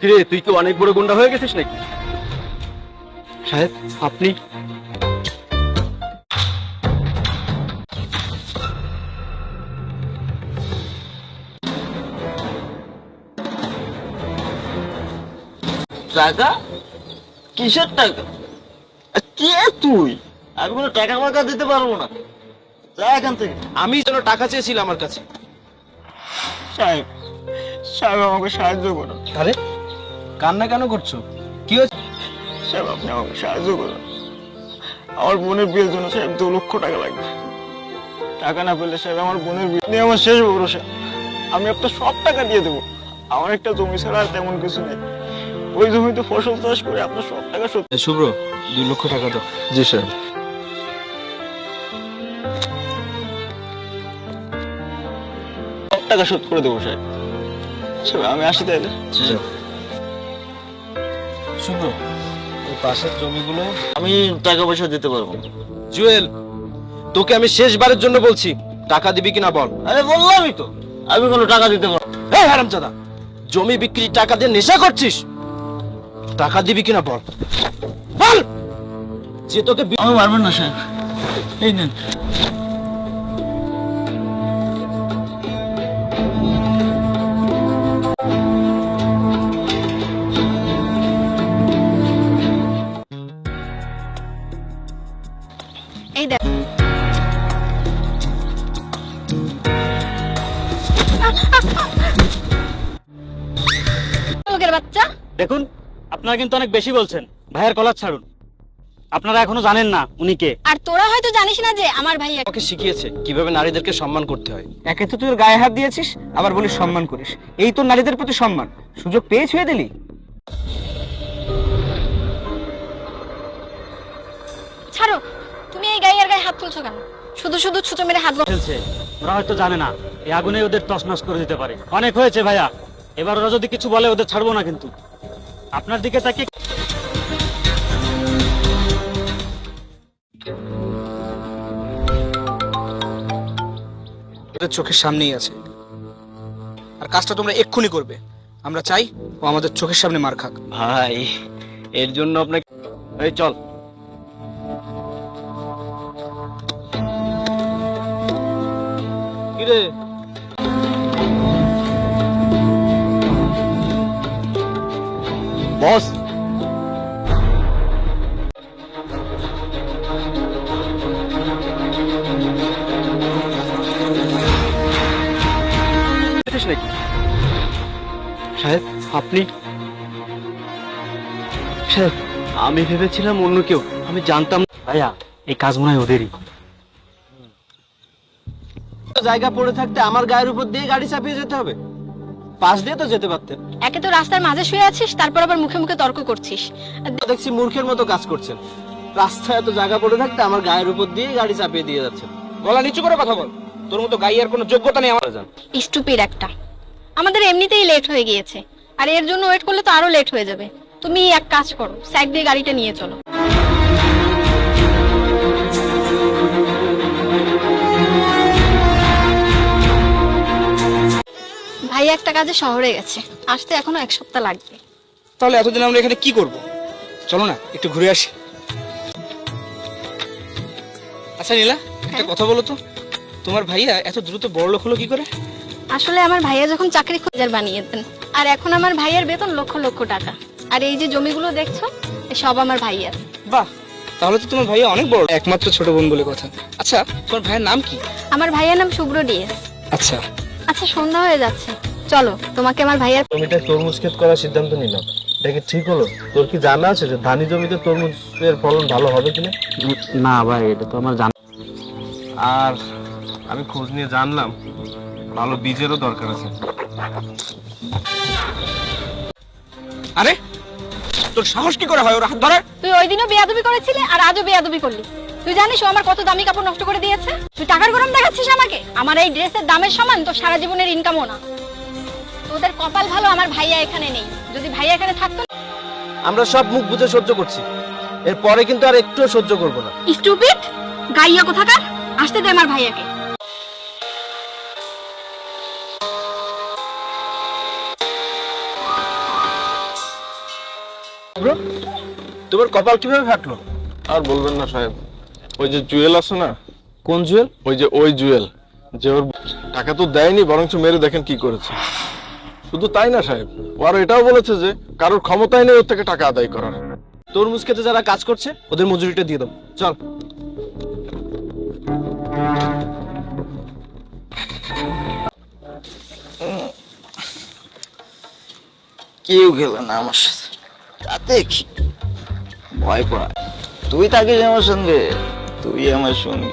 কিরে, তুই তো অনেক বড় গুন্ডা হয়ে গেছিস নাকি? সাহেব, আপনি টাকা? কিসের টাকা? কে তুই? আমি কোনো টাকা ফাকা দিতে পারবো না, যা এখান থেকে। আমি যেন টাকা চেয়েছিল আমার কাছে। সাহেব, সাহেব আমাকে সাহায্য করুন। আরে কান্না কেন করছো? কি হয়েছে? সাহেব আপনি আমাকে সাহায্য করুন। আমার বোনের বিয়ের জন্য সাহেব 2 লক্ষ টাকা লাগবে। টাকা না পেলে সাহেব আমার বোনের বিয়ে নিয়ে আমার শেষ ভরসা। আমি আপনার সব টাকা দিয়ে দেবো। আমার একটা জমি ছাড়া আর তেমন কিছু নেই। ওই জমিতে ফসল চাষ করে আপনার সব টাকা শোধ। শুভ্র, 2 লক্ষ টাকা দাও। জি স্যার। সব টাকা শোধ করে দেবো সাহেব। সাহেব আমি আসি তাইলে। শুভ্র, এই পাশের জমিগুলো আমি টাকা পয়সা দিতে পারবো না। জুয়েল, তোকে আমি শেষবারের জন্য বলছি, টাকা দিবি কিনা বল। আরে বললামই তো, আমি কোনো টাকা দিতে পারবো না। এই হারামজাদা, জমি বিক্রি টাকা দিয়ে নেশা করছিস? টাকা দিবি কিনা বল, বল। যে তোকে আমি পারবেন না সাহেব, এই নেন। এই দেখ, লোকের বাচ্চা। দেখুন, আপনারা কিন্তু অনেক বেশি বলছেন। ভাইয়ের কলার ছাড়ুন। আপনারা এখনো জানেন না উনি কে। আর তোরা হয়তো জানিস না যে আমার ভাই আমাকে শিখিয়েছে কিভাবে নারীদেরকে সম্মান করতে হয়। একে তো তুই ওর গায়ে হাত দিয়েছিস, আবার বলিস সম্মান করিস। এই তো নারীদের প্রতি সম্মান। সুযোগ পেয়ে ছুঁয়ে দিলি। ছাড়ো, তুমি এই গায়ের গায়ে হাত তুলছো কেন? শুধু শুধু ছুঁচো মেরে হাত ফেলছে, ওরা হয়তো জানে না এই আগুনে ওদের তছনছ করে দিতে পারে। অনেক হয়েছে ভাইয়া, এবার ওরা যদি কিছু বলে ওদের ছাড়বো না কিন্তু। আপনার দিকে তাকিয়ে ওদের চোখের সামনেই আছে, আর কাজটা তোমরা এক্ষুনি করবে। আমরা চাই ও আমাদের চোখের সামনে মার খাক। ভাই, এর জন্য আপনাকে এই চল। কিরে, বস, নাকি? সাহেব, আপনি? সাহেব, আমি ভেবেছিলাম অন্য কেউ, আমি জানতাম না। ভাইয়া, এই কাজ মনে হয় ওদেরই। জায়গা পড়ে থাকতে আমার গায়ের উপর দিয়ে গাড়ি চাপিয়ে যেতে হবে? পাশ দিয়ে তো যেতে পারতেন। একে তো রাস্তার মাঝে শুয়ে আছিস, তারপর আবার মুখে মুখে তর্ক করছিস। দেখছি মূর্খের মতো কাজ করছেন। রাস্তায় এত জায়গা পড়ে থাকতে আমার গায়ের উপর দিয়ে গাড়ি চাপিয়ে দিয়ে যাচ্ছেন। গলা নিচু করে কথা বল। তোর মতো গাইয়ার কোনো যোগ্যতা নেই আমার। স্টুপিড একটা। আমাদের এমনিতেই লেট হয়ে গিয়েছে, আর এর জন্য ওয়েট করলে তো আরো লেট হয়ে যাবে। তুমি এক কাজ করো, সাইড দিয়ে গাড়িটা নিয়ে চলো। ভাই একটা কাজে শহরে গেছে, আসতে এখনো 1 সপ্তাহ লাগবে। তাহলে এতদিন আমরা এখানে কি করব? চলো না একটু ঘুরে আসি। আচ্ছা নীলা, একটা কথা বলো তো, তোমার ভাইয়া এত দ্রুত বড়লোক হলো কি করে? আসলে আমার ভাইয়া যখন চাকরি খোঁজার বানিয়ে দেন, আর এখন আমার ভাইয়ের বেতন লক্ষ লক্ষ টাকা। আর এই যে জমিগুলো দেখছো, সব আমার ভাইয়ার। বাহ, তাহলে তো তোমার ভাইয়া অনেক বড়, একমাত্র ছোট বোন বলে কথা। আচ্ছা, তোমার ভাইয়ের নাম কি? আমার ভাইয়ের নাম শুভ্র ডিএস। আচ্ছা, আচ্ছা সন্ধ্যা হয়ে যাচ্ছে, চলো তোমাকে আমার ভাইয়ার। জমিটা তরমুজ ক্ষেত করার সিদ্ধান্ত নিলাম, এটা কি ঠিক হলো? তোর কি জানা আছে যে ধানি জমিতে তরমুজের ফলন ভালো হবে কিনা? না ভাই, এটা তো আমার জানা। আর আমি খোঁজ নিয়ে জানলাম ভালো বীজেরও দরকার আছে। আরে তোর সাহস কি করে হয় ওর হাত ধরার? তুই ওই দিনও বেয়াদবি করেছিলি, আর আজও বেয়াদবি করলি। তুই জানিস ও আমার কত দামি কাপড় নষ্ট করে দিয়েছে? তুই টাকার গরম দেখাচ্ছিস আমাকে? আমার এই ড্রেসের দামের সমান তো সারা জীবনের ইনকামও না। তোদের কপাল ভালো আমার ভাইয়া এখানে নেই, যদি ভাইয়া এখানে থাকতো। আমরা সব মুখ বুঝে সহ্য করছি, এরপরে কিন্তু আর একটুও সহ্য করব না। স্টুপিড গাইয়া কোথাকার, আসতে দে আমার ভাইয়াকে। তোমার কপাল কিভাবে ফাটলো? আর বলবেন না সাহেব, ওই যে জুয়েল আছে না, কোন জুয়েল? ওই জুয়েল যে ওর টাকা তো দেয়নি, বরঞ্চ মেরে দেখেন কি করেছে। শুধু তাই না সাহেব, ও আর এটাও বলেছে যে কারোর ক্ষমতাই নেই ওর থেকে টাকা আদায় করার। তরমুজ খেতে যারা কাজ করছে ওদের মজুরিটা দিয়ে দাও। চল। কেউ খেলে না আমার সাথে, তাতে কি ভয় পায়? তুই থাকিস আমার সঙ্গে, তুই আমার সঙ্গে।